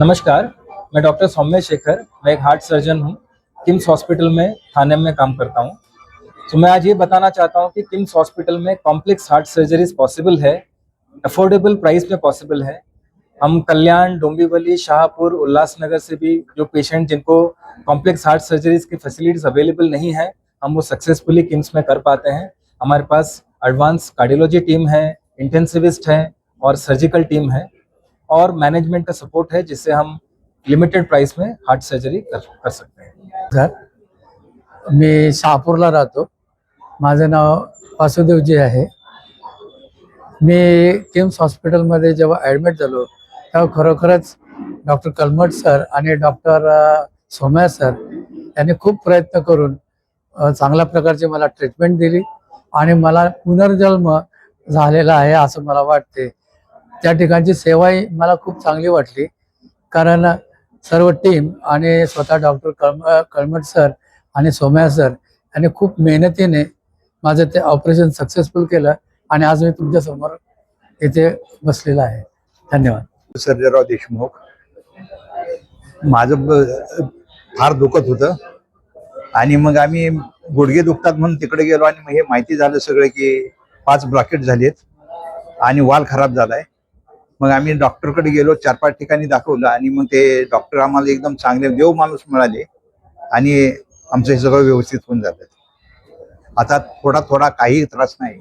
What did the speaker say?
नमस्कार। मैं डॉक्टर सौम्य शेखर। मैं एक हार्ट सर्जन हूँ। किम्स हॉस्पिटल में थाने में काम करता हूँ। तो मैं आज ये बताना चाहता हूँ कि किम्स हॉस्पिटल में कॉम्प्लेक्स हार्ट सर्जरीज पॉसिबल है, अफोर्डेबल प्राइस में पॉसिबल है। हम कल्याण, डोंबिवली, शाहपुर, उल्लासनगर से भी जो पेशेंट जिनको कॉम्प्लेक्स हार्ट सर्जरीज की फैसिलिटीज अवेलेबल नहीं है, हम वो सक्सेसफुली किम्स में कर पाते हैं। हमारे पास एडवांस कार्डियोलॉजी टीम है, इंटेंसिविस्ट है और सर्जिकल टीम है और मैनेजमेंट का सपोर्ट है, जिससे हम लिमिटेड प्राइस में हार्ट सर्जरी कर सकते हैं। सर मी शहापूरला राहतो। माझं नाव वासुदेवजी आहे। मी किम्स हॉस्पिटलमध्ये जेव्हा ॲडमिट झालो तेव्हा खरोखरच डॉक्टर कलमट सर आणि डॉक्टर सोम्या सर यांनी खूप प्रयत्न करून चांगल्या प्रकारची मला ट्रीटमेंट दिली आणि मला पुनर्जन्म झालेला आहे असं मला वाटते। त्या ठिकाणची सेवाही मला खूप चांगली वाटली, कारण सर्व टीम आणि स्वतः डॉक्टर कलमट सर आणि सोम्या सर यांनी खूप मेहनतीने माझं ते ऑपरेशन सक्सेसफुल केलं आणि आज मी तुमच्या समोर इथे बसलेला आहे। धन्यवाद। सर्जेराव देशमुख। माझं फार दुखत होतं आणि मग आम्ही गुडघे दुखतात म्हणून तिकडे गेलो आणि मग हे माहिती झालं सगळं की 5 ब्लॉकेट झालेत आणि वाल खराब झालाय। मग आम्ही डॉक्टरकडे गेलो, 4-5 ठिकाणी दाखवलं आणि मग ते डॉक्टर आम्हाला एकदम चांगले देव माणूस मिळाले आणि आमचं हे सगळं व्यवस्थित होऊन झालं। आता थोडा काही त्रास नाही।